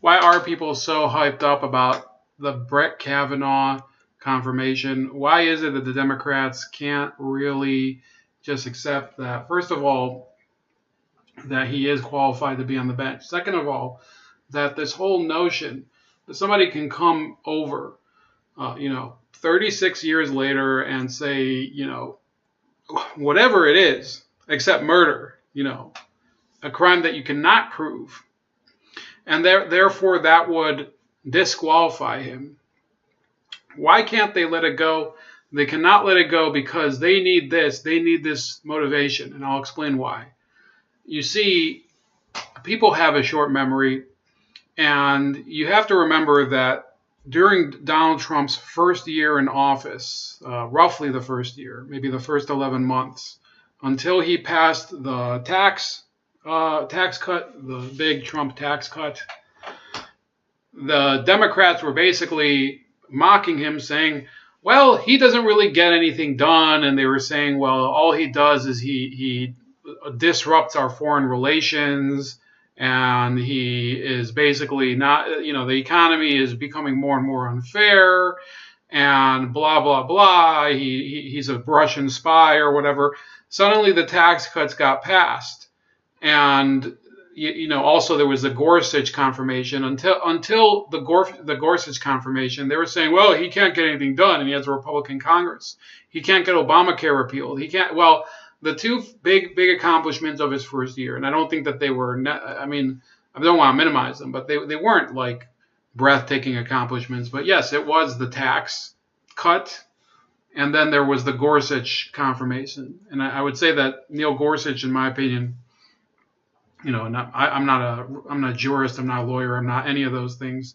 Why are people so hyped up about the Brett Kavanaugh confirmation? Why is it that the Democrats can't really just accept that, first of all, that he is qualified to be on the bench? Second of all, that this whole notion that somebody can come over, 36 years later and say, whatever it is, except murder, a crime that you cannot prove, and therefore that would disqualify him. Why can't they let it go? They cannot let it go because they need this motivation, and I'll explain why. You see, people have a short memory, and you have to remember that during Donald Trump's first year in office, roughly the first year, maybe the first 11 months, until he passed the tax cut, the big Trump tax cut, the Democrats were basically mocking him, saying, well, he doesn't really get anything done. And they were saying, well, all he does is he disrupts our foreign relations, and he is basically not, the economy is becoming more and more unfair, and blah, blah, blah. He's a Russian spy or whatever. Suddenly the tax cuts got passed. And also there was the Gorsuch confirmation. Until the Gorsuch confirmation, they were saying, well, he can't get anything done, and he has a Republican Congress. He can't get Obamacare repealed. He can't. Well, the two big accomplishments of his first year, and I don't think that they were. I don't want to minimize them, but they weren't like breathtaking accomplishments. But yes, it was the tax cut, and then there was the Gorsuch confirmation. And I would say that Neil Gorsuch, in my opinion, I'm not a jurist, I'm not a lawyer, I'm not any of those things.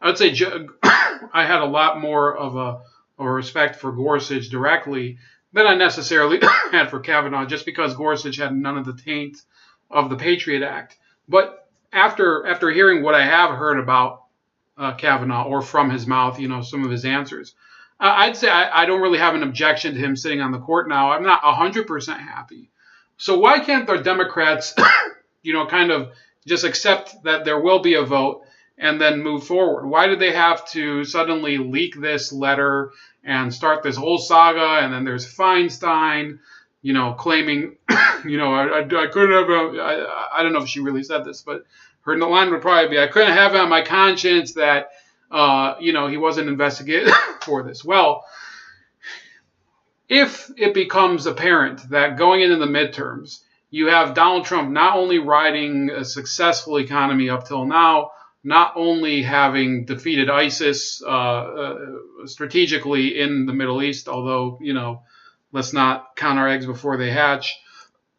I would say I had a lot more of a respect for Gorsuch directly than I necessarily had for Kavanaugh, just because Gorsuch had none of the taint of the Patriot Act. But after hearing what I have heard about Kavanaugh, or from his mouth, some of his answers, I'd say I don't really have an objection to him sitting on the court now. I'm not 100% happy. So why can't the Democrats kind of just accept that there will be a vote and then move forward? Why did they have to suddenly leak this letter and start this whole saga? And then there's Feinstein, claiming, I couldn't have, I don't know if she really said this, but her line would probably be, I couldn't have it on my conscience that, he wasn't investigated for this. Well, if it becomes apparent that going into the midterms, you have Donald Trump not only riding a successful economy up till now, not only having defeated ISIS strategically in the Middle East, although, let's not count our eggs before they hatch.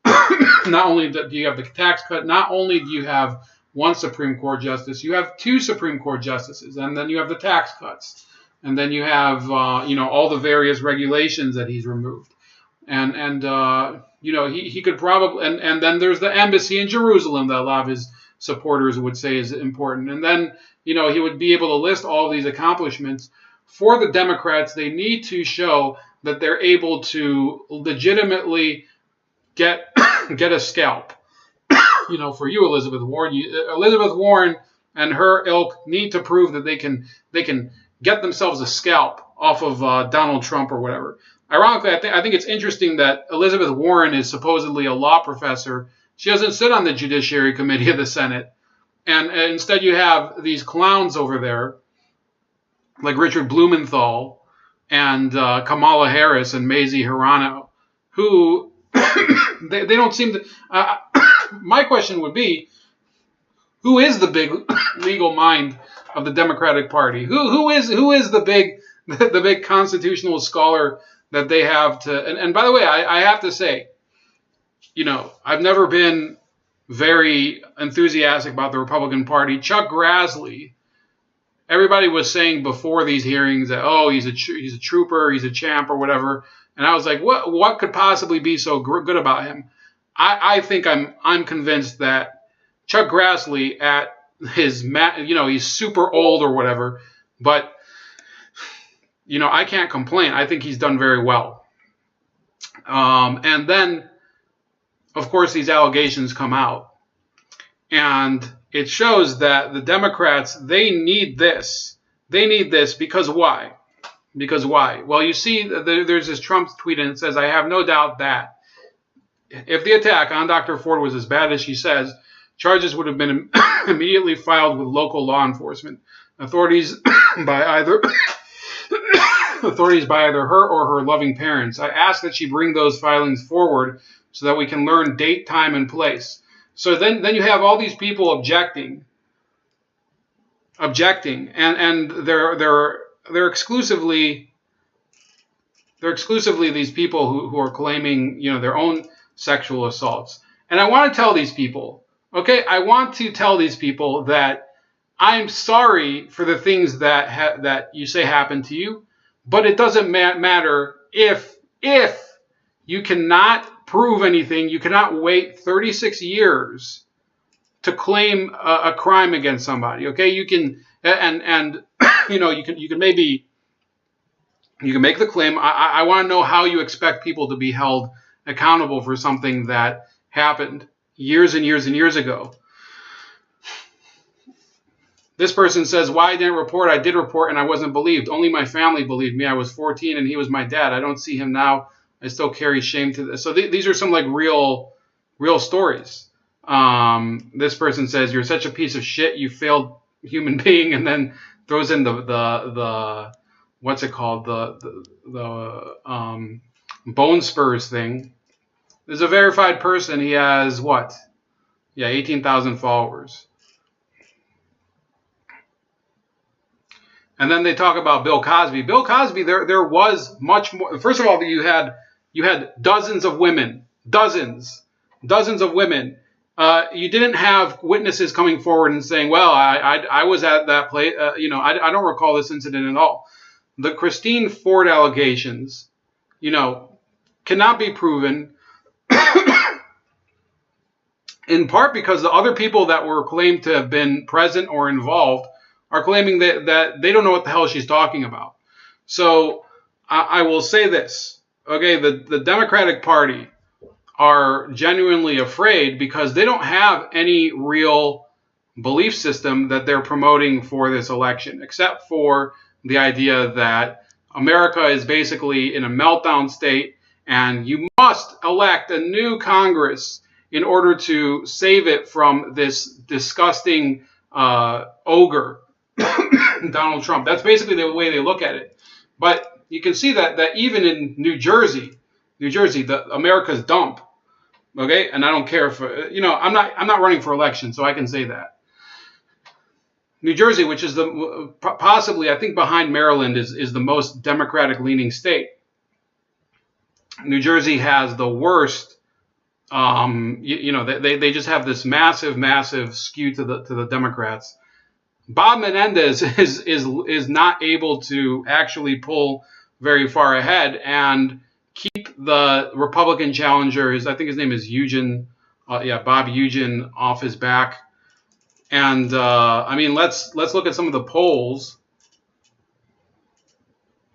Not only do you have the tax cut, not only do you have one Supreme Court justice, you have two Supreme Court justices, and then you have the tax cuts, and then you have, all the various regulations that he's removed. And he could probably, and then there's the embassy in Jerusalem that a lot of his supporters would say is important. And then, he would be able to list all these accomplishments. For the Democrats, they need to show that they're able to legitimately get a scalp. For you, Elizabeth Warren and her ilk need to prove that they can get themselves a scalp off of Donald Trump or whatever. Ironically, I think it's interesting that Elizabeth Warren is supposedly a law professor. She doesn't sit on the Judiciary Committee of the Senate. And instead you have these clowns over there, like Richard Blumenthal and Kamala Harris and Mazie Hirono, who they don't seem to... my question would be, who is the big legal mind of the Democratic Party? Who is the big constitutional scholar that they have to, and by the way, I have to say, I've never been very enthusiastic about the Republican Party. Chuck Grassley, everybody was saying before these hearings that, oh, he's a trooper, he's a champ or whatever. And I was like, what could possibly be so good about him? I think I'm convinced that Chuck Grassley at his, he's super old or whatever, but I can't complain. I think he's done very well. And then, of course, these allegations come out. And it shows that the Democrats, they need this. They need this because why? Because why? Well, you see, there's this Trump tweet and it says, I have no doubt that if the attack on Dr. Ford was as bad as she says, charges would have been immediately filed with local law enforcement authorities by either her or her loving parents. I ask that she bring those filings forward so that we can learn date, time, and place. So then you have all these people objecting, and they're exclusively these people who are claiming, their own sexual assaults. And I want to tell these people, that I'm sorry for the things that you say happened to you, but it doesn't matter if you cannot prove anything. You cannot wait 36 years to claim a crime against somebody. Okay, you can and you can maybe make the claim. I want to know how you expect people to be held accountable for something that happened years and years and years ago. This person says, why I didn't report? I did report and I wasn't believed. Only my family believed me. I was 14 and he was my dad. I don't see him now. I still carry shame to this. So these are some like real stories. This person says, you're such a piece of shit. You failed human being, and then throws in the what's it called? The bone spurs thing. There's a verified person. He has what? Yeah, 18,000 followers. And then they talk about Bill Cosby. Bill Cosby, there was much more. First of all, you had dozens of women, dozens of women. You didn't have witnesses coming forward and saying, well, I was at that place. I don't recall this incident at all. The Christine Ford allegations, cannot be proven. In part because the other people that were claimed to have been present or involved are claiming that they don't know what the hell she's talking about. So I will say this, okay, the Democratic Party are genuinely afraid because they don't have any real belief system that they're promoting for this election, except for the idea that America is basically in a meltdown state and you must elect a new Congress in order to save it from this disgusting ogre, Donald Trump. That's basically the way they look at it. But you can see that even in New Jersey, America's dump. Okay, and I don't care if I'm not running for election, so I can say that. New Jersey, which is possibly, I think, behind Maryland, is the most Democratic-leaning state. New Jersey has the worst. They just have this massive skew to the Democrats. Bob Menendez is not able to actually pull very far ahead and keep the Republican challenger, I think his name is Eugen, Bob Eugen, off his back. And let's look at some of the polls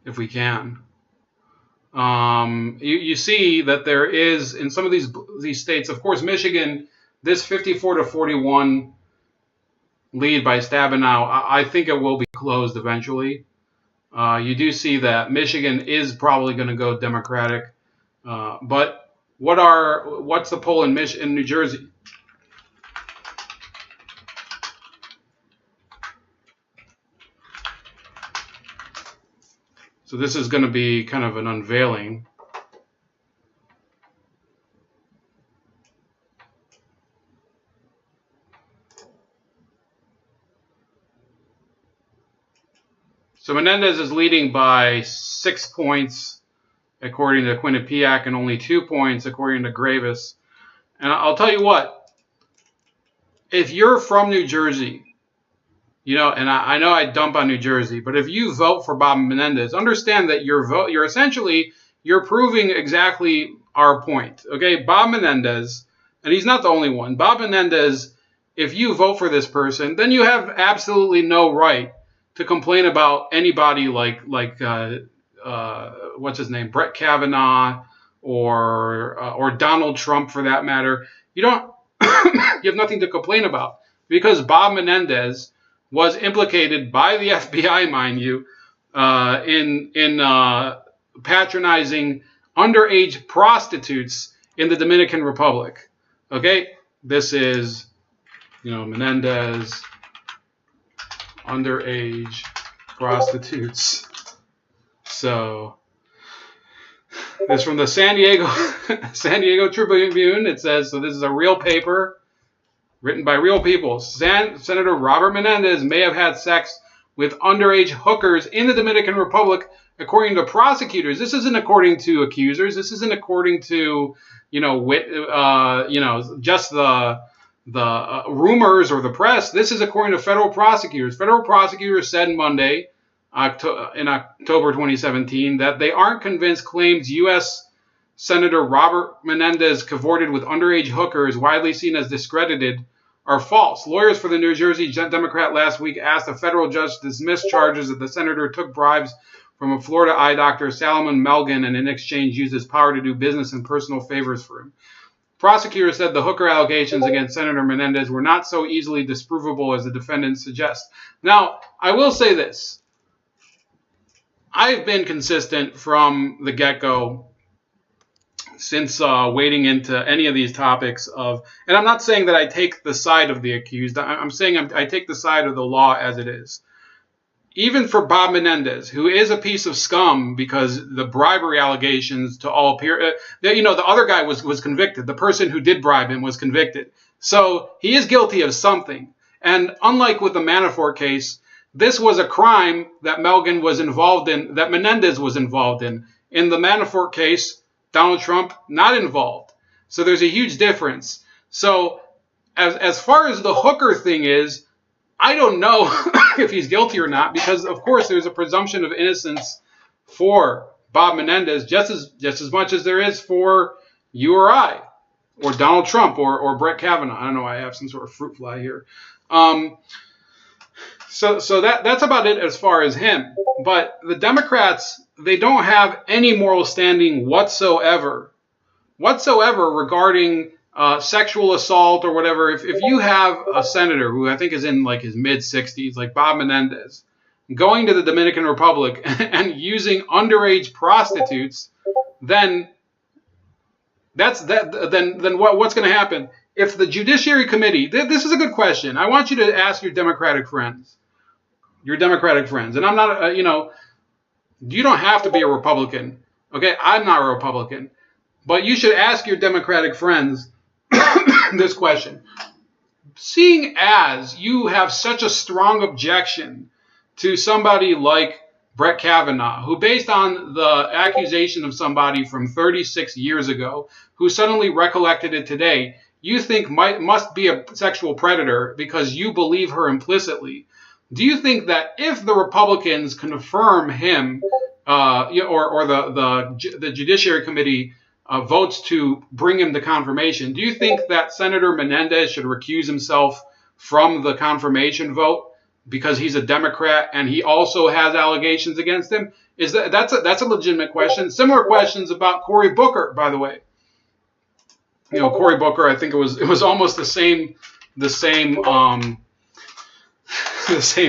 if we can. You see that there is in some of these states, of course, Michigan, this 54-41 lead by Kavanaugh, I think it will be closed eventually. You do see that Michigan is probably going to go Democratic, but what's the poll in New Jersey? So this is going to be kind of an unveiling. So Menendez is leading by 6 points, according to Quinnipiac, and only 2 points, according to Gravis. And I'll tell you what, if you're from New Jersey, and I know I dump on New Jersey, but if you vote for Bob Menendez, understand that you're essentially proving exactly our point. Okay, Bob Menendez, and he's not the only one. Bob Menendez, if you vote for this person, then you have absolutely no right to complain about anybody like what's his name, Brett Kavanaugh, or Donald Trump for that matter. You don't you have nothing to complain about, because Bob Menendez was implicated by the FBI, mind you, in patronizing underage prostitutes in the Dominican Republic. Okay, this is, Menendez, underage prostitutes. So this is from the San Diego Tribune. It says, so this is a real paper written by real people. Senator Robert Menendez may have had sex with underage hookers in the Dominican Republic, according to prosecutors. This isn't according to accusers. This isn't according to, just the rumors or the press. This is according to federal prosecutors. Federal prosecutors said Monday, in October 2017, that they aren't convinced claims U.S. Senator Robert Menendez cavorted with underage hookers, widely seen as discredited, are false. Lawyers for the New Jersey Democrat last week asked a federal judge to dismiss charges that the senator took bribes from a Florida eye doctor, Salomon Melgen, and in exchange used his power to do business and personal favors for him. Prosecutors said the hooker allegations against Senator Menendez were not so easily disprovable as the defendants suggest. Now, I will say this. I've been consistent from the get-go since wading into any of these topics and I'm not saying that I take the side of the accused. I'm saying I take the side of the law as it is. Even for Bob Menendez, who is a piece of scum because the bribery allegations to all appear, the other guy was convicted. The person who did bribe him was convicted. So he is guilty of something. And unlike with the Manafort case, this was a crime that Melgen was involved in, that Menendez was involved in. In the Manafort case, Donald Trump not involved. So there's a huge difference. So as far as the hooker thing is, I don't know if he's guilty or not, because of course there's a presumption of innocence for Bob Menendez just as much as there is for you or I, or Donald Trump, or Brett Kavanaugh. I don't know why I have some sort of fruit fly here. So that's about it as far as him. But the Democrats, they don't have any moral standing whatsoever regarding sexual assault or whatever. If you have a senator who I think is in like his mid-60s, like Bob Menendez, going to the Dominican Republic and using underage prostitutes, then what's going to happen? If the Judiciary Committee, this is a good question. I want you to ask your Democratic friends. And I'm not, you don't have to be a Republican. Okay, I'm not a Republican. But you should ask your Democratic friends this question. Seeing as you have such a strong objection to somebody like Brett Kavanaugh, who based on the accusation of somebody from 36 years ago, who suddenly recollected it today, you think must be a sexual predator because you believe her implicitly. Do you think that if the Republicans confirm him, or the Judiciary Committee votes to bring him to confirmation, do you think that Senator Menendez should recuse himself from the confirmation vote because he's a Democrat and he also has allegations against him? That's a legitimate question. Similar questions about Cory Booker, by the way. Cory Booker, I think it was almost the same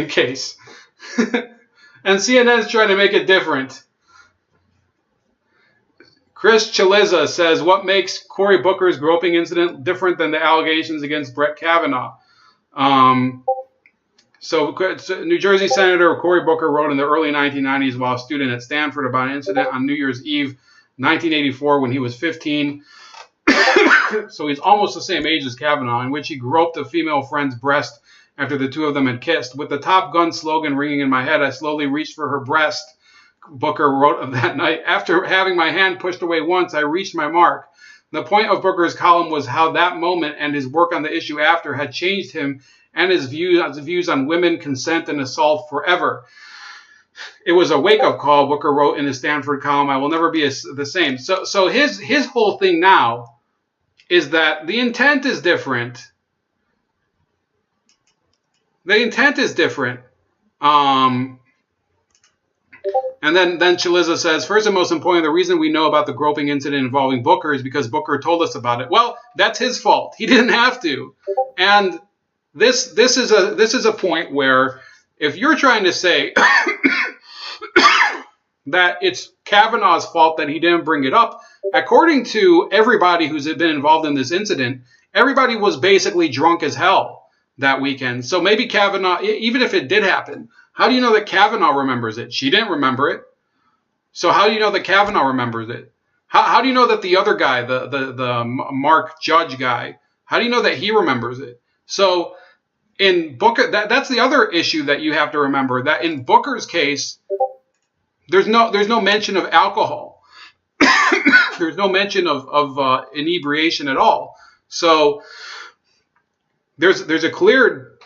case. And CNN's trying to make it different. Chris Chaliza says, what makes Cory Booker's groping incident different than the allegations against Brett Kavanaugh? So New Jersey Senator Cory Booker wrote in the early 1990s while a student at Stanford about an incident on New Year's Eve 1984 when he was 15. So he's almost the same age as Kavanaugh, in which he groped a female friend's breast after the two of them had kissed. With the Top Gun slogan ringing in my head, I slowly reached for her breast, Booker wrote of that night. After having my hand pushed away once, I reached my mark. The point of Booker's column was how that moment and his work on the issue after had changed him and his views on women, consent, and assault forever. It was a wake-up call, Booker wrote in his Stanford column. I will never be the same. So his whole thing now is that the intent is different. The intent is different. And then Chaliza says, first and most important, the reason we know about the groping incident involving Booker is because Booker told us about it. Well, that's his fault. He didn't have to. And this is a point where if you're trying to say that it's Kavanaugh's fault that he didn't bring it up, according to everybody who's been involved in this incident, everybody was basically drunk as hell that weekend. So maybe Kavanaugh, even if it did happen, how do you know that Kavanaugh remembers it? She didn't remember it. So how do you know that Kavanaugh remembers it? How do you know that the other guy, the Mark Judge guy, how do you know that he remembers it? So in Booker, that's the other issue that you have to remember, that in Booker's case, there's no mention of alcohol. There's no mention of inebriation at all. So there's a clear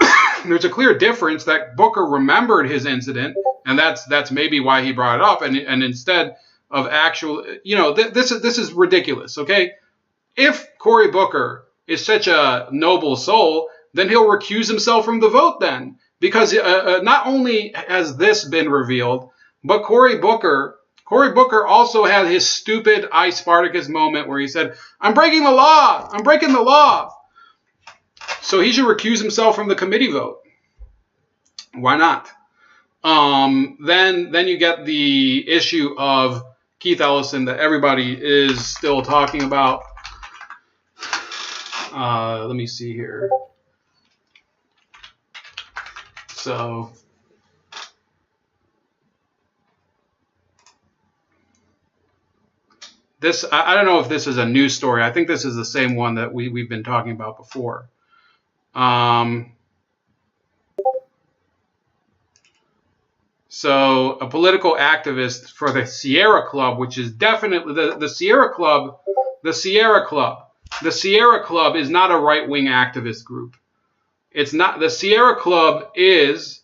difference that Booker remembered his incident, and that's maybe why he brought it up. And instead of actual, this is ridiculous. Okay, if Cory Booker is such a noble soul, then he'll recuse himself from the vote then, because not only has this been revealed, but Cory Booker also had his stupid I Spartacus moment where he said, I'm breaking the law. I'm breaking the law. So he should recuse himself from the committee vote. Why not? Then you get the issue of Keith Ellison that everybody is still talking about. Let me see here. So this, I don't know if this is a news story. I think this is the same one that we've been talking about before. So a political activist for the Sierra Club, which is definitely the Sierra Club. The Sierra Club is not a right-wing activist group. It's not. The Sierra Club is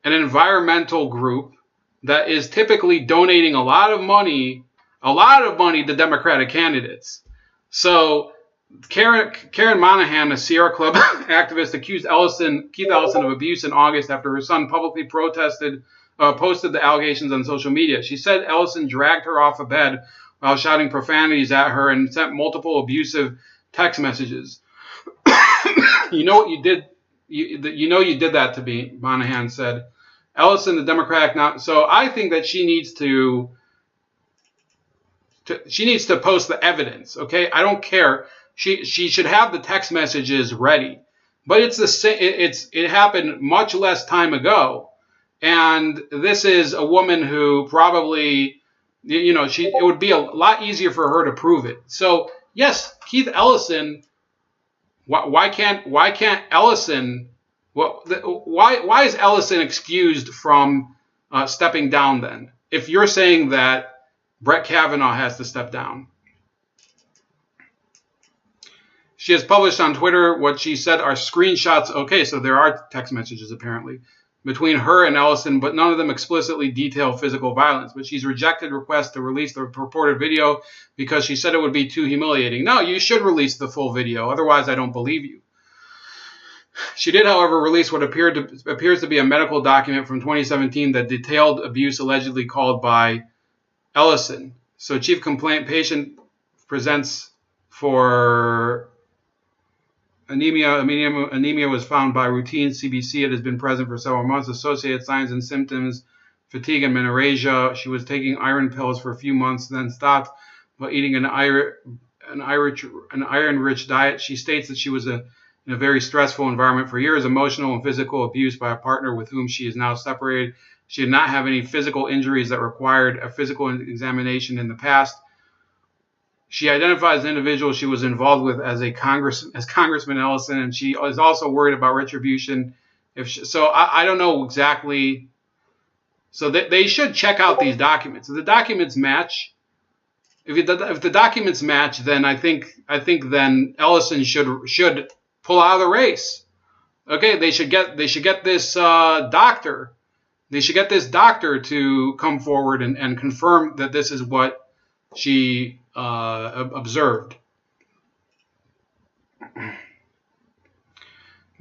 an environmental group that is typically donating a lot of money to Democratic candidates. So Karen Monahan, a Sierra Club activist, accused Keith Ellison of abuse in August after her son publicly posted the allegations on social media. She said Ellison dragged her off a bed while shouting profanities at her and sent multiple abusive text messages. You know what you did? You did that to me, Monahan said. Ellison, the Democratic, so I think that she needs to post the evidence. Okay, I don't care. She should have the text messages ready, but it's the same. It happened much less time ago, and this is a woman who probably, it would be a lot easier for her to prove it. So yes, Keith Ellison. Why can't Ellison? Why is Ellison excused from stepping down then? If you're saying that Brett Kavanaugh has to step down. She has published on Twitter what she said are screenshots. Okay, so there are text messages apparently between her and Ellison, but none of them explicitly detail physical violence. But she's rejected requests to release the purported video because she said it would be too humiliating. No, you should release the full video. Otherwise, I don't believe you. She did, however, release what appears to be a medical document from 2017 that detailed abuse allegedly called by Ellison. So chief complaint patient presents for anemia. Anemia was found by routine CBC. It has been present for several months. Associated signs and symptoms, fatigue and menorrhagia. She was taking iron pills for a few months, then stopped while eating an iron-rich diet. She states that she was in a very stressful environment for years, emotional and physical abuse by a partner with whom she is now separated. She did not have any physical injuries that required a physical examination in the past. She identifies the individual she was involved with as Congressman Ellison, and she is also worried about retribution. I don't know exactly. So they should check out these documents. If the documents match, if the documents match, then I think then Ellison should pull out of the race. Okay, they should get this doctor. They should get this doctor to come forward and confirm that this is what she observed.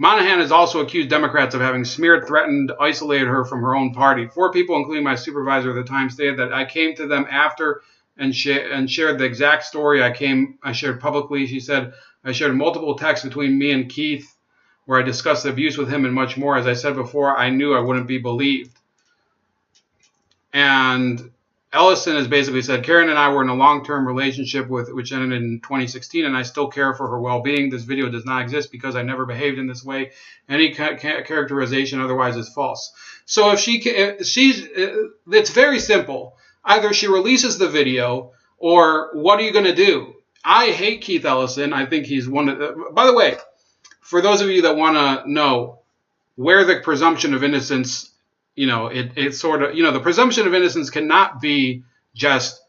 Monahan has also accused Democrats of having smeared, threatened, isolated her from her own party. 4 people, including my supervisor at the time, stated that I came to them after and shared the exact story I shared publicly. She said, I shared multiple texts between me and Keith where I discussed the abuse with him and much more. As I said before, I knew I wouldn't be believed. And Ellison has basically said, Karen and I were in a long-term relationship which ended in 2016, and I still care for her well-being. This video does not exist because I never behaved in this way. Any characterization otherwise is false. So it's very simple. Either she releases the video, or what are you going to do? I hate Keith Ellison. I think he's one of the... By the way, for those of you that want to know where the presumption of innocence... it's sort of, the presumption of innocence cannot be just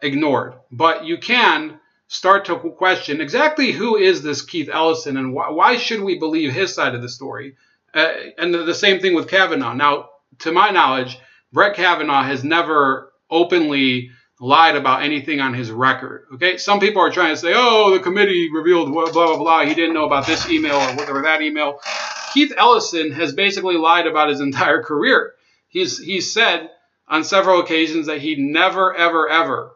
ignored. But you can start to question exactly who is this Keith Ellison and why should we believe his side of the story? And the same thing with Kavanaugh. Now, to my knowledge, Brett Kavanaugh has never openly lied about anything on his record. Okay, some people are trying to say, oh, the committee revealed blah, blah, blah. He didn't know about this email or that email. Keith Ellison has basically lied about his entire career. He's said on several occasions that he never, ever, ever,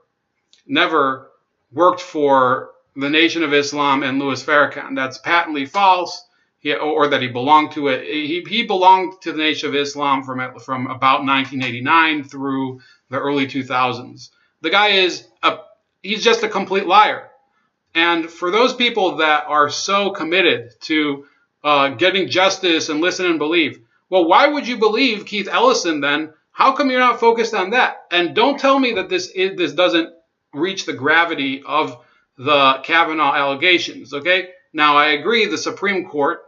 never worked for the Nation of Islam and Louis Farrakhan. That's patently false, or that he belonged to it. He belonged to the Nation of Islam from about 1989 through the early 2000s. The guy he's just a complete liar. And for those people that are so committed to getting justice and listen and believe. Well, why would you believe Keith Ellison then? How come you're not focused on that? And don't tell me that this doesn't reach the gravity of the Kavanaugh allegations, okay? Now, I agree the Supreme Court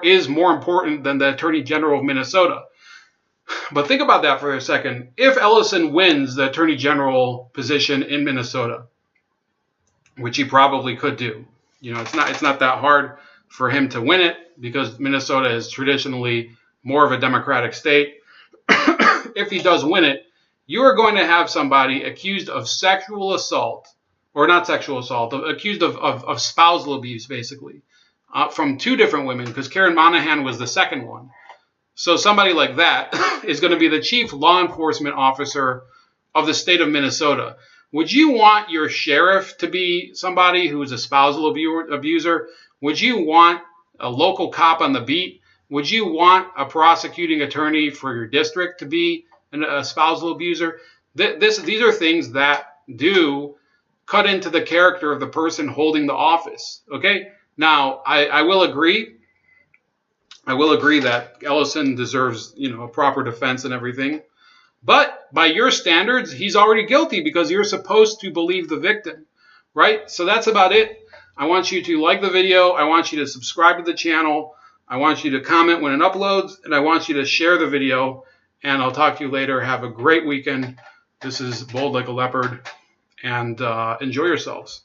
is more important than the Attorney General of Minnesota. But think about that for a second. If Ellison wins the Attorney General position in Minnesota, which he probably could do, it's not that hard for him to win it because Minnesota is traditionally more of a Democratic state. If he does win it, you are going to have somebody accused of sexual assault, or not sexual assault, accused of spousal abuse, basically, from 2 different women, because Karen Monahan was the second one. So somebody like that is going to be the chief law enforcement officer of the state of Minnesota. Would you want your sheriff to be somebody who is a spousal abuser? Would you want a local cop on the beat? Would you want a prosecuting attorney for your district to be a spousal abuser? These are things that do cut into the character of the person holding the office. Okay? Now, I will agree. I will agree that Ellison deserves, a proper defense and everything. But by your standards, he's already guilty because you're supposed to believe the victim, right? So that's about it. I want you to like the video. I want you to subscribe to the channel. I want you to comment when it uploads, and I want you to share the video. And I'll talk to you later. Have a great weekend. This is Bold Like a Leopard, and enjoy yourselves.